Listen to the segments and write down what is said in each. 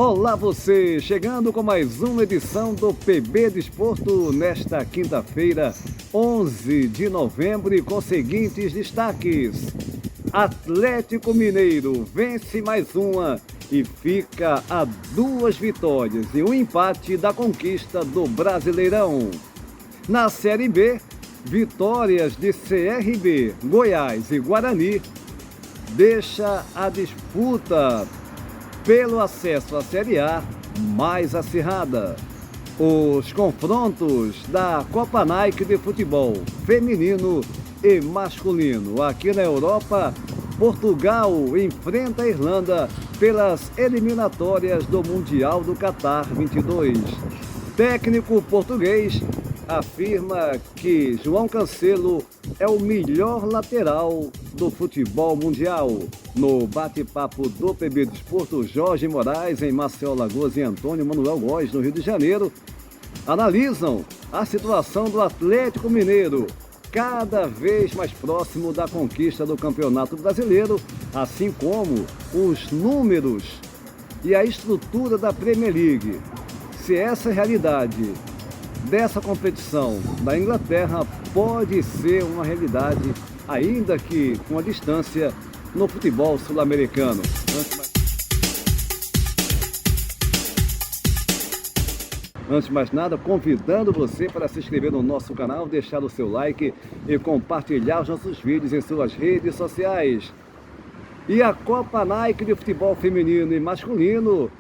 Olá você, chegando com mais uma edição do PB Desporto nesta quinta-feira, 11 de novembro e com seguintes destaques. Atlético Mineiro vence mais uma e fica a 2 vitórias e um empate da conquista do Brasileirão. Na Série B, vitórias de CRB, Goiás e Guarani deixa a disputa pelo acesso à Série A mais acirrada. Os confrontos da Copa Nike de futebol feminino e masculino. Aqui na Europa, Portugal enfrenta a Irlanda pelas eliminatórias do Mundial do Catar 22. Técnico português afirma que João Cancelo é o melhor lateral do futebol mundial. No bate-papo do PB Desporto, Jorge Moraes, em Maceió, Alagoas, e Antônio Manuel Góes, no Rio de Janeiro, analisam a situação do Atlético Mineiro, cada vez mais próximo da conquista do Campeonato Brasileiro, assim como os números e a estrutura da Premier League. Se essa realidade dessa competição da Inglaterra pode ser uma realidade, ainda que com a distância, no futebol sul-americano. Antes de mais nada, convidando você para se inscrever no nosso canal, deixar o seu like e compartilhar os nossos vídeos em suas redes sociais. E a Copa Nike de futebol feminino e masculino,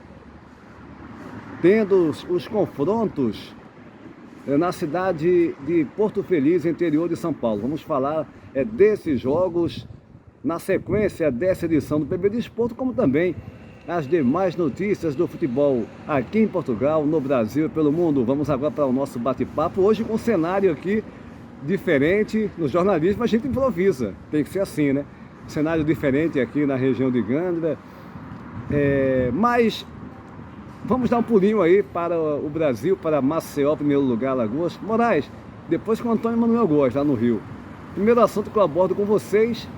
tendo os confrontos na cidade de Porto Feliz, interior de São Paulo. Vamos falar desses jogos na sequência dessa edição do PB Desporto, como também as demais notícias do futebol aqui em Portugal, no Brasil e pelo mundo. Vamos agora para o nosso bate-papo, hoje com um cenário aqui diferente. No jornalismo a gente improvisa, tem que ser assim, né? Cenário diferente aqui na região de Gândara, mas vamos dar um pulinho aí para o Brasil, para Maceió, primeiro lugar, Alagoas. Moraes, depois com o Antônio Manuel Góes, lá no Rio. Primeiro assunto que eu abordo com vocês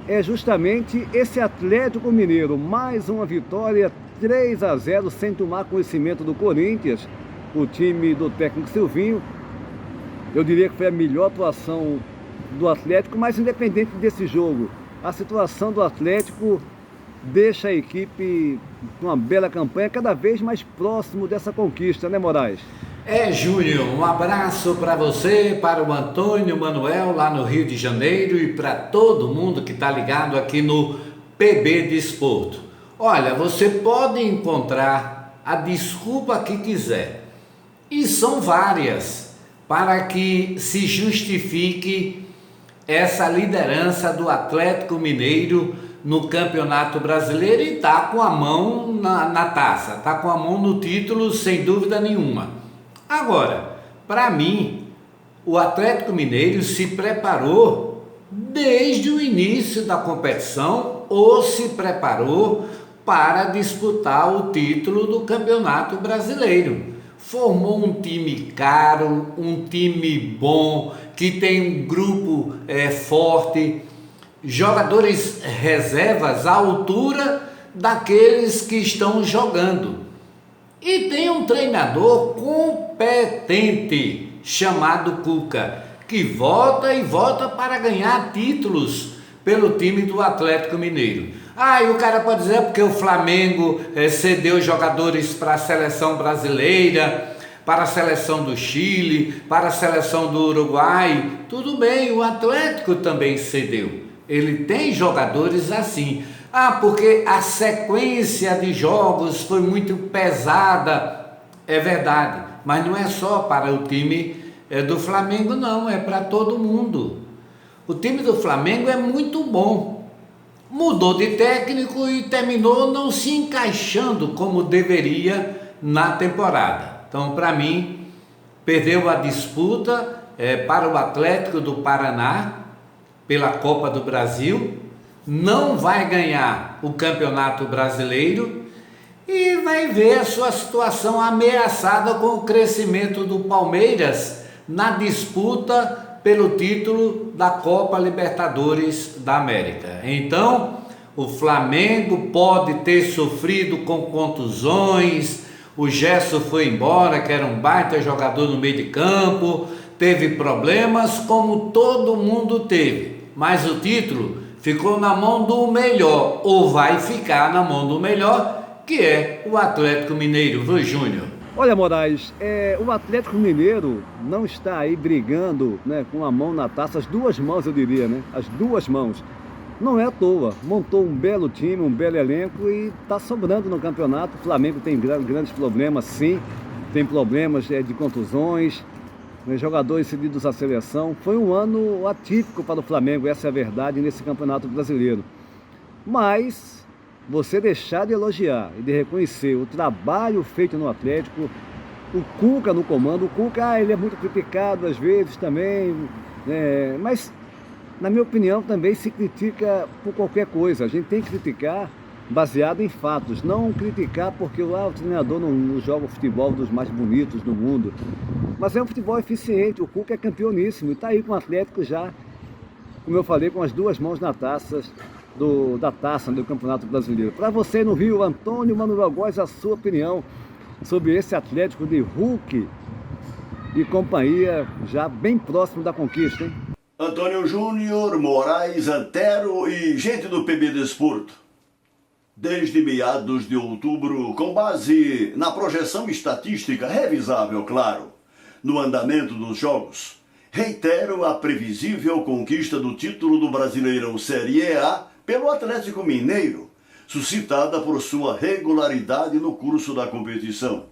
é justamente esse Atlético Mineiro. Mais uma vitória, 3-0, sem tomar conhecimento do Corinthians, o time do técnico Silvinho. Eu diria que foi a melhor atuação do Atlético, mas independente desse jogo, a situação do Atlético deixa a equipe com uma bela campanha, cada vez mais próximo dessa conquista, né, Moraes? Júnior, um abraço para você, para o Antônio Manuel lá no Rio de Janeiro e para todo mundo que está ligado aqui no PB Desporto. Olha, você pode encontrar a desculpa que quiser, e são várias, para que se justifique essa liderança do Atlético Mineiro no Campeonato Brasileiro, e está com a mão na taça, está com a mão no título, sem dúvida nenhuma. Agora, para mim, o Atlético Mineiro se preparou desde o início da competição, ou se preparou para disputar o título do Campeonato Brasileiro. Formou um time caro, um time bom, que tem um grupo forte, jogadores reservas à altura daqueles que estão jogando. E tem um treinador competente chamado Cuca, que volta e volta para ganhar títulos pelo time do Atlético Mineiro. E o cara pode dizer porque o Flamengo cedeu jogadores para a seleção brasileira, para a seleção do Chile, para a seleção do Uruguai. Tudo bem, o Atlético também cedeu. Ele tem jogadores assim. Porque a sequência de jogos foi muito pesada. É verdade, mas não é só para o time do Flamengo, não, é para todo mundo. O time do Flamengo é muito bom. Mudou de técnico e terminou não se encaixando como deveria na temporada. Então, para mim, perdeu a disputa para o Atlético do Paraná pela Copa do Brasil. Não vai ganhar o Campeonato Brasileiro e vai ver a sua situação ameaçada com o crescimento do Palmeiras na disputa pelo título da Copa Libertadores da América. Então, O Flamengo pode ter sofrido com contusões, o Gerson foi embora, que era um baita jogador no meio de campo, teve problemas como todo mundo teve, mas o título ficou na mão do melhor, ou vai ficar na mão do melhor, que é o Atlético Mineiro, viu, Júnior? Olha, Moraes, o Atlético Mineiro não está aí brigando, né, com a mão na taça, as duas mãos eu diria, né? As duas mãos. Não é à toa, montou um belo time, um belo elenco e está sobrando no campeonato. O Flamengo tem grandes problemas, sim, tem problemas de contusões, né, jogadores cedidos à seleção. Foi um ano atípico para o Flamengo, essa é a verdade, nesse campeonato brasileiro. Mas você deixar de elogiar e de reconhecer o trabalho feito no Atlético, o Cuca no comando, o Cuca ele é muito criticado às vezes também, né, mas na minha opinião também se critica por qualquer coisa. A gente tem que criticar baseado em fatos, não criticar porque o treinador não joga o futebol dos mais bonitos do mundo, mas é um futebol eficiente. O Cuca é campeoníssimo e está aí com o Atlético já, como eu falei, com as duas mãos na taça da taça do Campeonato Brasileiro. Para você no Rio, Antônio Manuel Góes, a sua opinião sobre esse Atlético de Hulk e companhia, já bem próximo da conquista, hein? Antônio Júnior, Moraes, Antero e gente do PB Desporto. Desde meados de outubro, com base na projeção estatística revisável, claro, no andamento dos jogos, reitero a previsível conquista do título do Brasileirão Série A pelo Atlético Mineiro, suscitada por sua regularidade no curso da competição.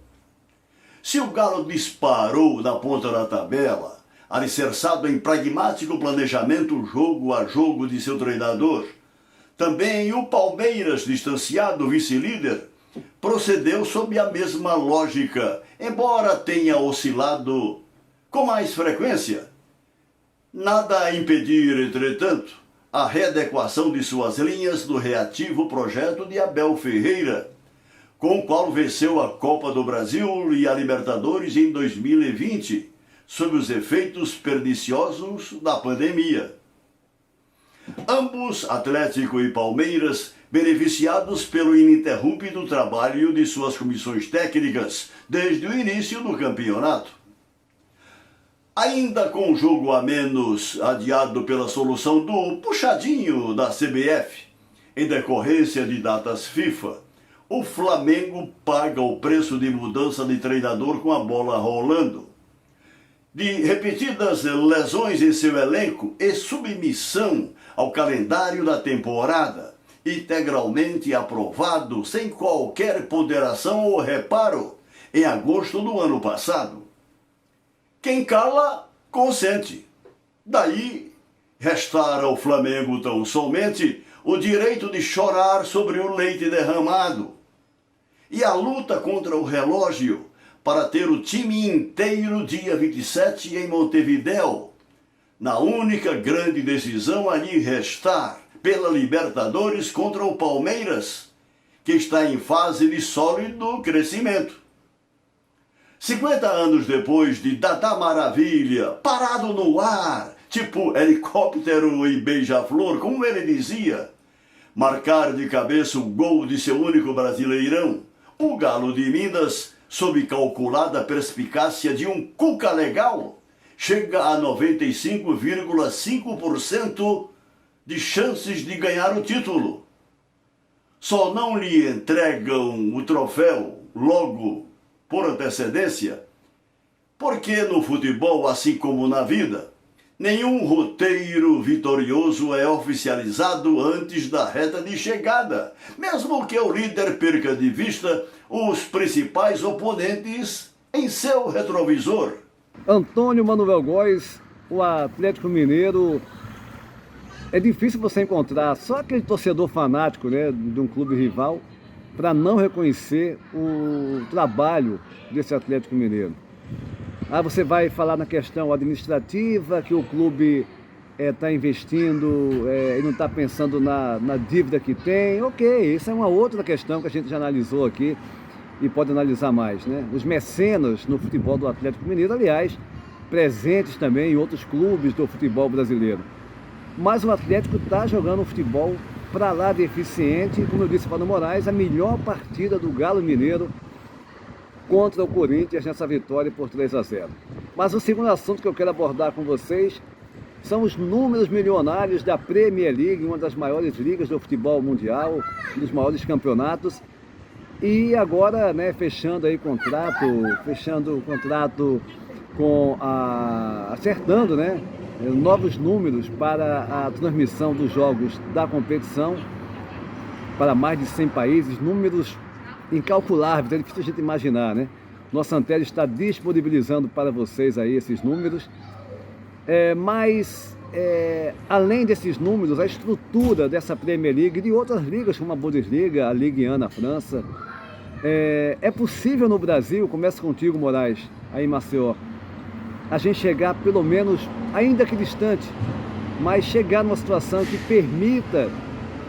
Se o Galo disparou na ponta da tabela, alicerçado em pragmático planejamento jogo a jogo de seu treinador, também o Palmeiras, distanciado vice-líder, procedeu sob a mesma lógica, embora tenha oscilado com mais frequência. Nada a impedir, entretanto, a readequação de suas linhas do reativo projeto de Abel Ferreira, com o qual venceu a Copa do Brasil e a Libertadores em 2020, sob os efeitos perniciosos da pandemia. Ambos, Atlético e Palmeiras, beneficiados pelo ininterrupto trabalho de suas comissões técnicas desde o início do campeonato. Ainda com o jogo a menos adiado pela solução do puxadinho da CBF, em decorrência de datas FIFA, o Flamengo paga o preço de mudança de treinador com a bola rolando. De repetidas lesões em seu elenco e submissão ao calendário da temporada, integralmente aprovado sem qualquer ponderação ou reparo em agosto do ano passado. Quem cala, consente. Daí, restar ao Flamengo tão somente o direito de chorar sobre o leite derramado e a luta contra o relógio para ter o time inteiro dia 27 em Montevidéu, na única grande decisão a lhe restar pela Libertadores contra o Palmeiras, que está em fase de sólido crescimento. 50 anos depois de Dada Maravilha, parado no ar, tipo helicóptero e beija-flor, como ele dizia, marcar de cabeça o gol de seu único brasileirão, o Galo de Minas, sob calculada perspicácia de um Cuca legal, chega a 95,5% de chances de ganhar o título. Só não lhe entregam o troféu logo por antecedência, porque no futebol, assim como na vida, nenhum roteiro vitorioso é oficializado antes da reta de chegada, mesmo que o líder perca de vista os principais oponentes em seu retrovisor. Antônio Manuel Góes, o Atlético Mineiro, é difícil você encontrar só aquele torcedor fanático, né, de um clube rival para não reconhecer o trabalho desse Atlético Mineiro. Você vai falar na questão administrativa, que o clube está investindo e não está pensando na dívida que tem. Ok, isso é uma outra questão que a gente já analisou aqui e pode analisar mais, né? Os mecenas no futebol do Atlético Mineiro, aliás, presentes também em outros clubes do futebol brasileiro. Mas o Atlético está jogando um futebol para lá de eficiente. Como eu disse para o Moraes, a melhor partida do Galo Mineiro contra o Corinthians nessa vitória por 3-0. Mas o segundo assunto que eu quero abordar com vocês são os números milionários da Premier League, uma das maiores ligas do futebol mundial, um dos maiores campeonatos. E agora, né, fechando o contrato com acertando, né, novos números para a transmissão dos jogos da competição para mais de 100 países, números incalculáveis, é difícil a gente imaginar, né? Nossa Antel está disponibilizando para vocês aí esses números, mas além desses números, a estrutura dessa Premier League e de outras ligas como a Bundesliga, a Ligue 1 na França, é possível no Brasil, começa contigo, Moraes, aí em Maceió, a gente chegar pelo menos, ainda que distante, mas chegar numa situação que permita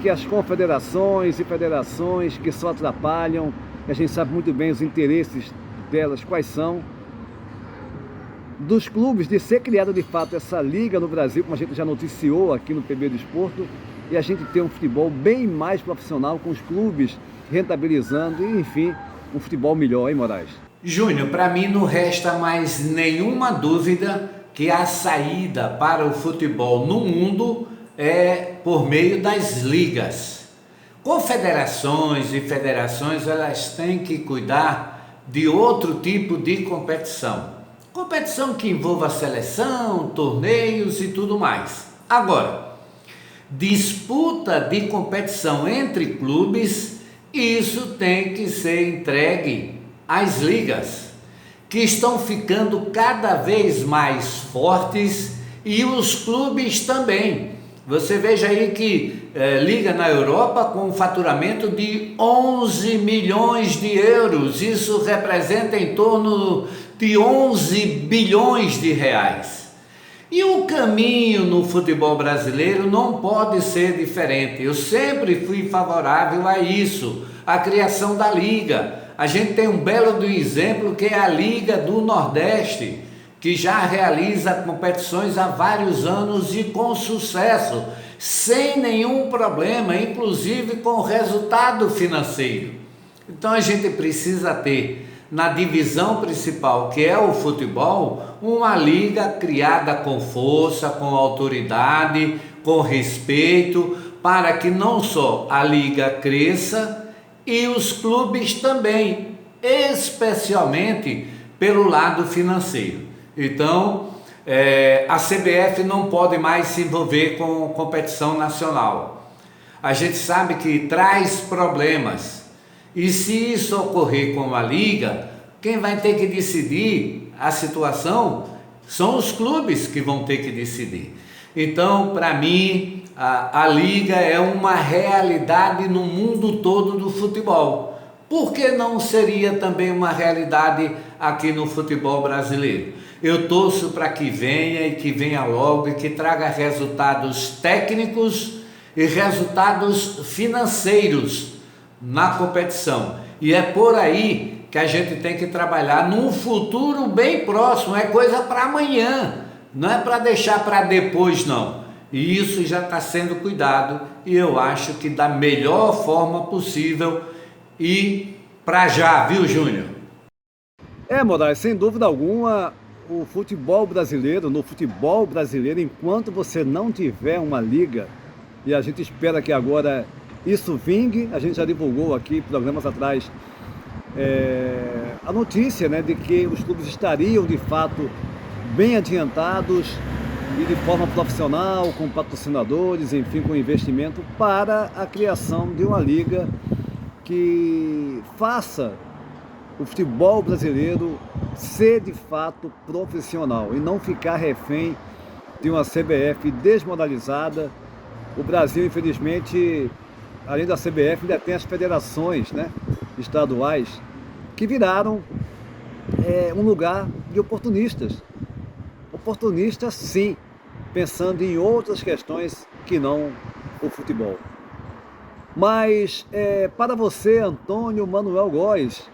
que as confederações e federações que só atrapalham, a gente sabe muito bem os interesses delas, quais são, dos clubes, de ser criada de fato essa liga no Brasil, como a gente já noticiou aqui no PB Desporto, e a gente ter um futebol bem mais profissional, com os clubes rentabilizando, e enfim, um futebol melhor, hein, Moraes? Júnior, para mim não resta mais nenhuma dúvida que a saída para o futebol no mundo é por meio das ligas. Confederações e federações, elas têm que cuidar de outro tipo de competição. Competição que envolva seleção, torneios e tudo mais. Agora, disputa de competição entre clubes, isso tem que ser entregue às ligas, que estão ficando cada vez mais fortes, e os clubes também. Você veja aí que liga na Europa com um faturamento de 11 milhões de euros, isso representa em torno de 11 bilhões de reais. E o caminho no futebol brasileiro não pode ser diferente. Eu sempre fui favorável a isso, a criação da liga. A gente tem um belo exemplo que é a Liga do Nordeste, que já realiza competições há vários anos e com sucesso, sem nenhum problema, inclusive com resultado financeiro. Então a gente precisa ter, na divisão principal, que é o futebol, uma liga criada com força, com autoridade, com respeito, para que não só a liga cresça e os clubes também, especialmente pelo lado financeiro. Então, a CBF não pode mais se envolver com competição nacional. A gente sabe que traz problemas. E se isso ocorrer com a liga, quem vai ter que decidir a situação são os clubes que vão ter que decidir. Então, para mim, a liga é uma realidade no mundo todo do futebol. Por que não seria também uma realidade aqui no futebol brasileiro? Eu torço para que venha e que venha logo e que traga resultados técnicos e resultados financeiros na competição. E é por aí que a gente tem que trabalhar num futuro bem próximo, é coisa para amanhã, não é para deixar para depois não. E isso já está sendo cuidado, e eu acho que da melhor forma possível e para já, viu, Júnior? Moraes, sem dúvida alguma, no futebol brasileiro, enquanto você não tiver uma liga, e a gente espera que agora isso vingue, a gente já divulgou aqui, programas atrás, a notícia, né, de que os clubes estariam de fato bem adiantados e de forma profissional, com patrocinadores, enfim, com investimento, para a criação de uma liga que faça o futebol brasileiro ser de fato profissional e não ficar refém de uma CBF desmoralizada. O Brasil, infelizmente, além da CBF, ainda tem as federações, né, estaduais, que viraram um lugar de oportunistas. Oportunistas, sim, pensando em outras questões que não o futebol. Mas, para você, Antônio Manuel Góes,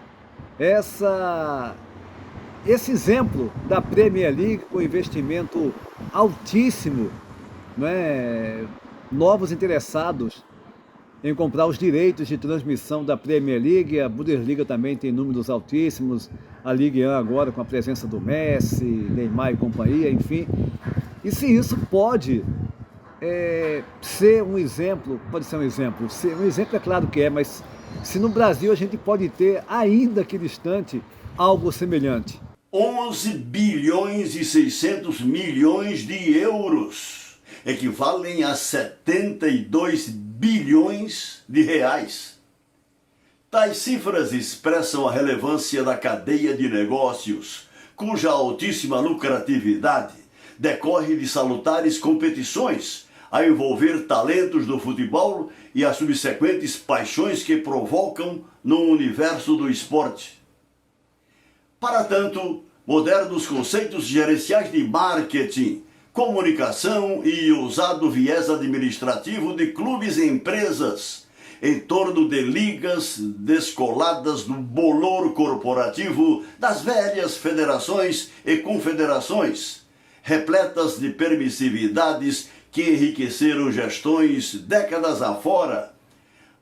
esse exemplo da Premier League com investimento altíssimo, né, novos interessados, em comprar os direitos de transmissão da Premier League. A Bundesliga também tem números altíssimos, a Ligue 1 agora com a presença do Messi, Neymar e companhia, enfim. E se isso pode ser um exemplo, ser um exemplo é claro que é, mas se no Brasil a gente pode ter, ainda que distante, algo semelhante. 11 bilhões e 600 milhões de euros, equivalem a 72 bilhões de reais. Tais cifras expressam a relevância da cadeia de negócios, cuja altíssima lucratividade decorre de salutares competições a envolver talentos do futebol e as subsequentes paixões que provocam no universo do esporte. Para tanto, modernos conceitos gerenciais de marketing, comunicação e usado viés administrativo de clubes e empresas em torno de ligas descoladas do bolor corporativo das velhas federações e confederações, repletas de permissividades que enriqueceram gestões décadas afora.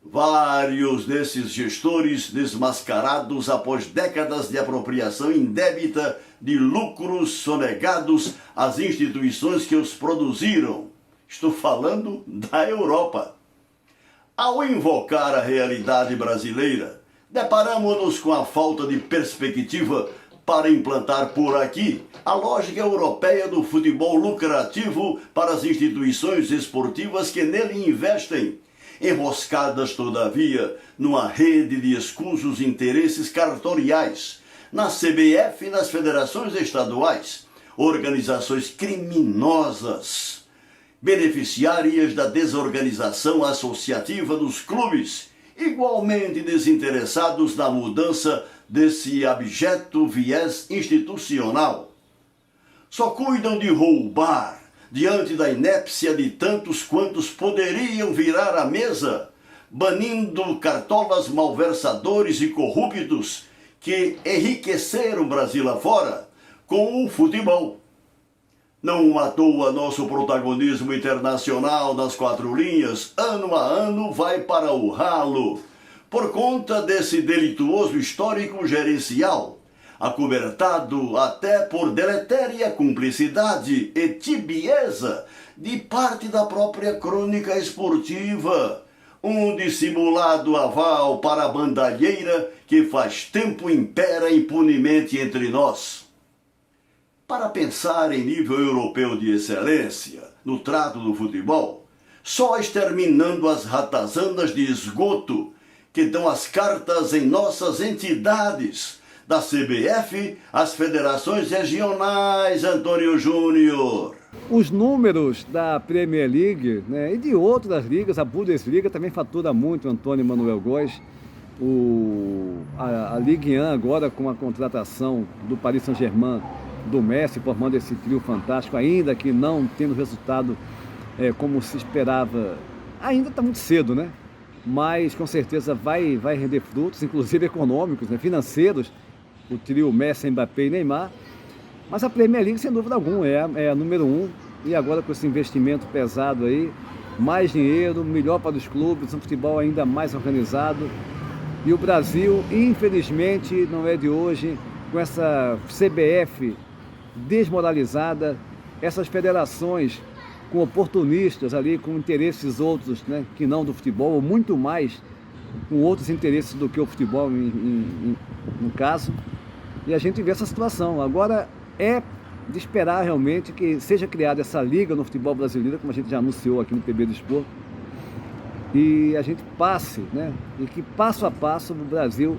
Vários desses gestores desmascarados após décadas de apropriação indébita de lucros sonegados às instituições que os produziram. Estou falando da Europa. Ao invocar a realidade brasileira, deparamos-nos com a falta de perspectiva para implantar por aqui a lógica europeia do futebol lucrativo para as instituições esportivas que nele investem, enroscadas, todavia, numa rede de escusos interesses cartoriais, na CBF e nas federações estaduais, organizações criminosas, beneficiárias da desorganização associativa dos clubes, igualmente desinteressados na mudança desse abjeto viés institucional. Só cuidam de roubar, diante da inépcia de tantos quantos poderiam virar a mesa, banindo cartolas malversadores e corruptos que enriqueceram o Brasil afora com o futebol. Não à toa nosso protagonismo internacional nas quatro linhas, ano a ano, vai para o ralo, por conta desse delituoso histórico gerencial, acobertado até por deletéria cumplicidade e tibieza de parte da própria crônica esportiva, um dissimulado aval para a bandalheira que faz tempo impera impunemente entre nós. Para pensar em nível europeu de excelência no trato do futebol, só exterminando as ratazanas de esgoto que dão as cartas em nossas entidades, da CBF às federações regionais, Antônio Júnior. Os números da Premier League, né, e de outras ligas, a Bundesliga também fatura muito, Antônio Manuel Góes. A Ligue 1 agora com a contratação do Paris Saint-Germain, do Messi, formando esse trio fantástico, ainda que não tendo resultado como se esperava, ainda está muito cedo, né? Mas com certeza vai render frutos, inclusive econômicos, né, financeiros, o trio Messi, Mbappé e Neymar. Mas a Premier League, sem dúvida alguma, é a número 1, e agora com esse investimento pesado aí, mais dinheiro, melhor para os clubes, um futebol ainda mais organizado. E o Brasil, infelizmente, não é de hoje, com essa CBF desmoralizada, essas federações com oportunistas ali, com interesses outros, né, que não do futebol, ou muito mais com outros interesses do que o futebol no caso, e a gente vê essa situação. Agora é de esperar realmente que seja criada essa liga no futebol brasileiro, como a gente já anunciou aqui no PB do Esporte, e a gente passe, né, e que passo a passo o Brasil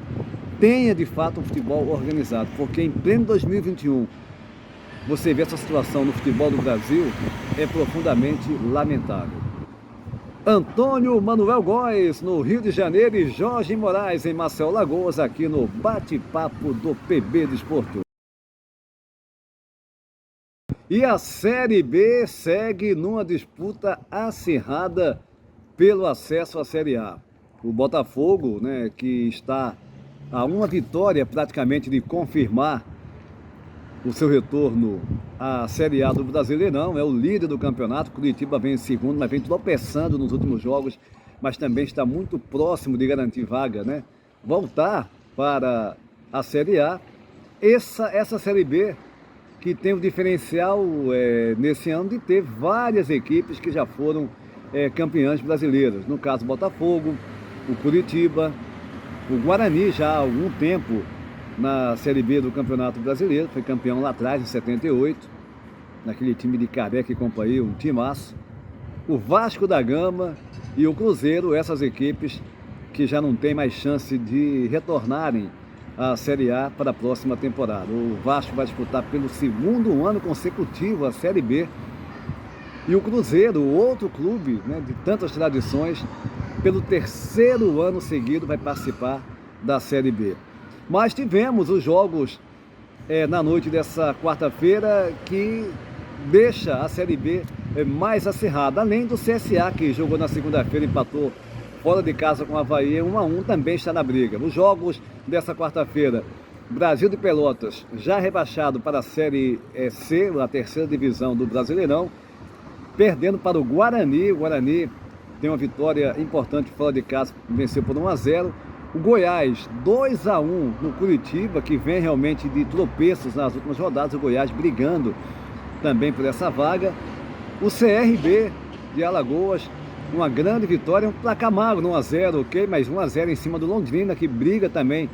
tenha de fato um futebol organizado, porque em pleno 2021 você vê essa situação no futebol do Brasil é profundamente lamentável. Antônio Manuel Góes, no Rio de Janeiro, e Jorge Moraes, em Maceió, Alagoas, aqui no Bate-Papo do PB do Esporte. E a Série B segue numa disputa acirrada pelo acesso à Série A. O Botafogo, né, que está a uma vitória praticamente de confirmar o seu retorno à Série A do Brasileirão, é o líder do campeonato. Curitiba vem em segundo, mas vem tropeçando nos últimos jogos, mas também está muito próximo de garantir vaga, né? Voltar para a Série A. Essa Série B que tem o diferencial nesse ano de ter várias equipes que já foram campeãs brasileiras. No caso, Botafogo, o Curitiba, o Guarani já há algum tempo na Série B do Campeonato Brasileiro, foi campeão lá atrás, em 78, naquele time de Careca e companhia, um timaço. O Vasco da Gama e o Cruzeiro, essas equipes que já não tem mais chance de retornarem à Série A para a próxima temporada. O Vasco vai disputar pelo segundo ano consecutivo a Série B. E o Cruzeiro, outro clube, né, de tantas tradições, pelo terceiro ano seguido vai participar da Série B. Mas tivemos os jogos na noite dessa quarta-feira que deixa a Série B mais acirrada. Além do CSA, que jogou na segunda-feira e empatou fora de casa com o Avaí 1-1, também está na briga. Os jogos dessa quarta-feira, Brasil de Pelotas já rebaixado para a Série C, a terceira divisão do Brasileirão, perdendo para o Guarani. O Guarani tem uma vitória importante fora de casa, venceu por 1-0. O Goiás, 2-1 no Curitiba, que vem realmente de tropeços nas últimas rodadas. O Goiás brigando também por essa vaga. O CRB de Alagoas, uma grande vitória, um placar magro, 1-0, ok? Mas 1-0 em cima do Londrina, que briga também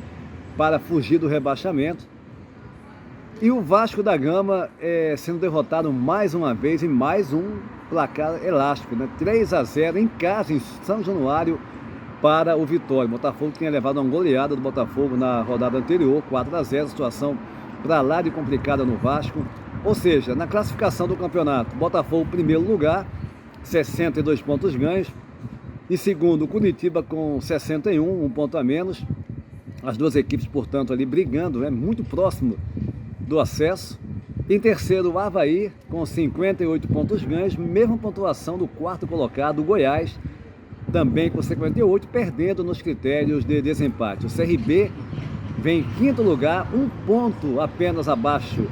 para fugir do rebaixamento. E o Vasco da Gama sendo derrotado mais uma vez em mais um placar elástico, né? 3-0 em casa, em São Januário, para o Vitória. O Botafogo tinha levado uma goleada do Botafogo na rodada anterior, 4-0, situação para lá de complicada no Vasco. Ou seja, na classificação do campeonato, Botafogo primeiro lugar, 62 pontos ganhos. Em segundo, Curitiba com 61, um ponto a menos. As duas equipes, portanto, ali brigando, muito próximo do acesso. Em terceiro, o Avaí com 58 pontos ganhos, mesma pontuação do quarto colocado, o Goiás, também com 58, perdendo nos critérios de desempate. O CRB vem em quinto lugar, um ponto apenas abaixo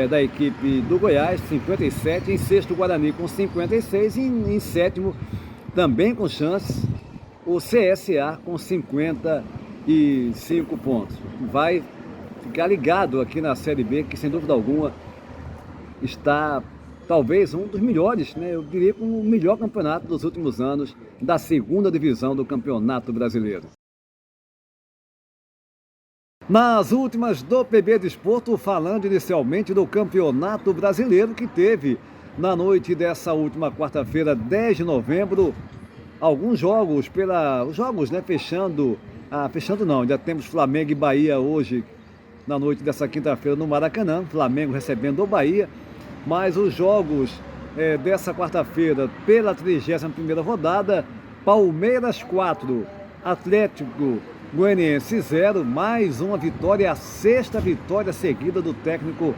da equipe do Goiás, 57. Em sexto, o Guarani com 56. E em sétimo, também com chances, o CSA com 55 pontos. Vai ficar ligado aqui na Série B, que sem dúvida alguma está talvez um dos melhores, né? Eu diria que o melhor campeonato dos últimos anos da segunda divisão do Campeonato Brasileiro. Nas últimas do PB Desporto, falando inicialmente do Campeonato Brasileiro, que teve na noite dessa última quarta-feira, 10 de novembro, alguns jogos fechando não, ainda temos Flamengo e Bahia hoje, na noite dessa quinta-feira no Maracanã, Flamengo recebendo o Bahia, mas os jogos dessa quarta-feira pela 31ª rodada, Palmeiras 4, Atlético Goianiense 0, mais uma vitória, a sexta vitória seguida do técnico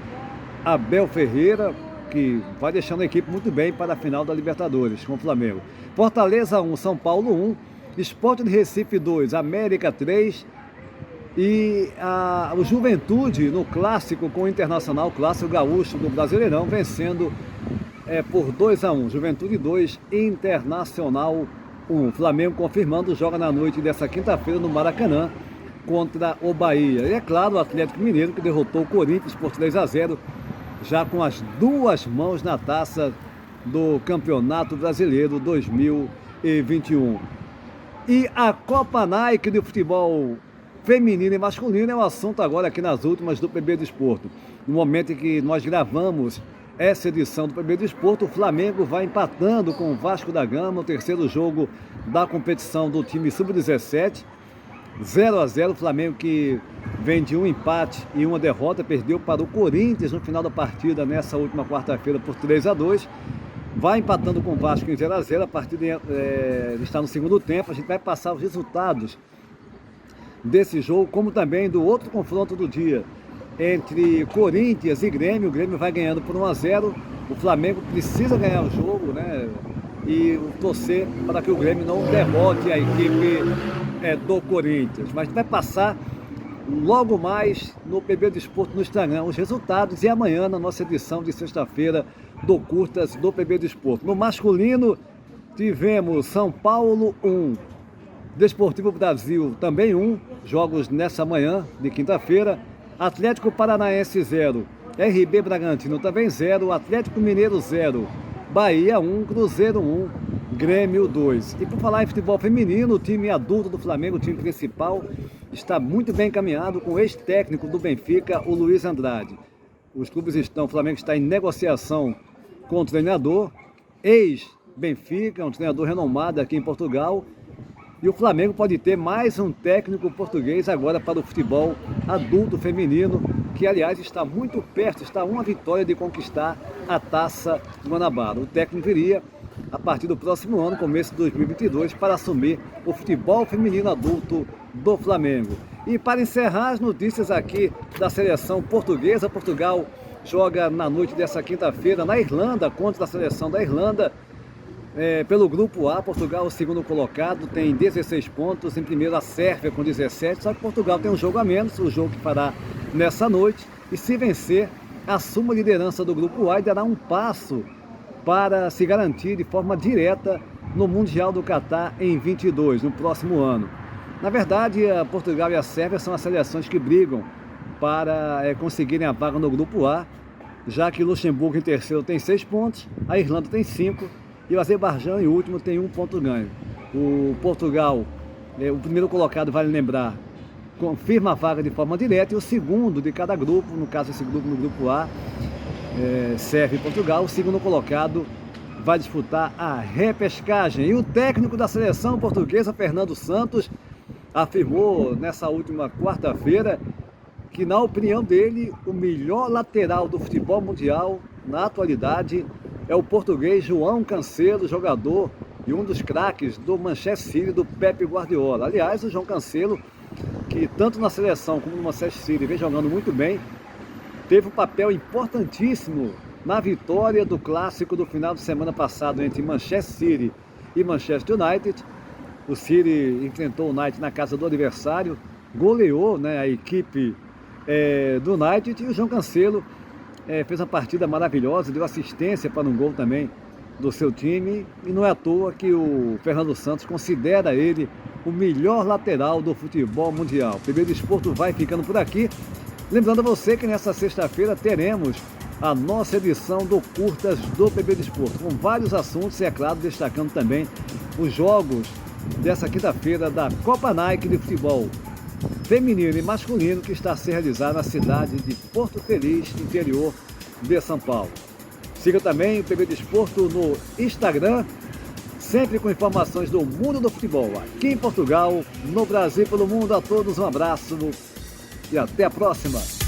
Abel Ferreira, que vai deixando a equipe muito bem para a final da Libertadores com o Flamengo. Fortaleza 1, São Paulo 1, Sport de Recife 2, América 3 e o Juventude no clássico com o Internacional, clássico gaúcho do Brasileirão, vencendo por 2-1, Juventude 2, Internacional 1. Flamengo confirmando, joga na noite dessa quinta-feira no Maracanã contra o Bahia. E é claro, o Atlético Mineiro, que derrotou o Corinthians por 3-0, já com as duas mãos na taça do Campeonato Brasileiro 2021. E a Copa Nike de futebol feminino e masculino é o assunto agora aqui nas últimas do PB Desporto. No momento em que nós gravamos essa edição do PB Desporto, o Flamengo vai empatando com o Vasco da Gama, o terceiro jogo da competição do time sub-17, 0-0, o Flamengo que vem de um empate e uma derrota, perdeu para o Corinthians no final da partida nessa última quarta-feira por 3-2, vai empatando com o Vasco em 0-0, a partida está no segundo tempo, a gente vai passar os resultados desse jogo, como também do outro confronto do dia, entre Corinthians e Grêmio. O Grêmio vai ganhando por 1-0, o Flamengo precisa ganhar o jogo, né? E torcer para que o Grêmio não derrote a equipe do Corinthians. Mas vai passar logo mais no PB Desporto no Instagram os resultados, e amanhã na nossa edição de sexta-feira do Curtas do PB Desporto. No masculino, Tivemos São Paulo 1, Desportivo Brasil também 1, jogos nessa manhã de quinta-feira. Atlético Paranaense 0, RB Bragantino também 0, Atlético Mineiro 0, Bahia 1, Cruzeiro 1, Grêmio 2. E por falar em futebol feminino, o time adulto do Flamengo, o time principal, está muito bem encaminhado com o ex-técnico do Benfica, o Luiz Andrade. O Flamengo está em negociação com o treinador, ex-Benfica, um treinador renomado aqui em Portugal. E o Flamengo pode ter mais um técnico português agora para o futebol adulto feminino, que aliás está muito perto, está a uma vitória de conquistar a Taça Guanabara. O técnico viria a partir do próximo ano, começo de 2022, para assumir o futebol feminino adulto do Flamengo. E para encerrar as notícias aqui da seleção portuguesa, Portugal joga na noite dessa quinta-feira na Irlanda, contra a seleção da Irlanda. Pelo grupo A, Portugal, o segundo colocado, tem 16 pontos, em primeiro a Sérvia com 17, só que Portugal tem um jogo a menos, o jogo que fará nessa noite, e se vencer, assume a liderança do grupo A e dará um passo para se garantir de forma direta no Mundial do Catar em 22, no próximo ano. Na verdade, a Portugal e a Sérvia são as seleções que brigam para conseguirem a vaga no grupo A, já que Luxemburgo em terceiro tem 6 pontos, a Irlanda tem 5 e o Azerbaijão em último tem 1 ponto ganho. O Portugal, o primeiro colocado, vale lembrar, confirma a vaga de forma direta, e o segundo de cada grupo, no caso esse grupo no grupo A, Sérvia e Portugal, o segundo colocado vai disputar a repescagem. E o técnico da seleção portuguesa, Fernando Santos, afirmou nessa última quarta-feira que, na opinião dele, o melhor lateral do futebol mundial na atualidade é o português João Cancelo, jogador e um dos craques do Manchester City, do Pep Guardiola. Aliás, o João Cancelo, que tanto na seleção como no Manchester City vem jogando muito bem, teve um papel importantíssimo na vitória do clássico do final de semana passado entre Manchester City e Manchester United. O City enfrentou o United na casa do adversário, goleou, a equipe do United, e o João Cancelo fez uma partida maravilhosa, deu assistência para um gol também do seu time, e não é à toa que o Fernando Santos considera ele o melhor lateral do futebol mundial. O PB Desporto vai ficando por aqui. Lembrando a você que nessa sexta-feira teremos a nossa edição do Curtas do PB Desporto, com vários assuntos e, é claro, destacando também os jogos dessa quinta-feira da Copa Nike de futebol feminino e masculino, que está a ser realizada na cidade de Porto Feliz, interior de São Paulo. Siga também o PB Desporto no Instagram, sempre com informações do mundo do futebol, aqui em Portugal, no Brasil e pelo mundo. A todos um abraço e até a próxima!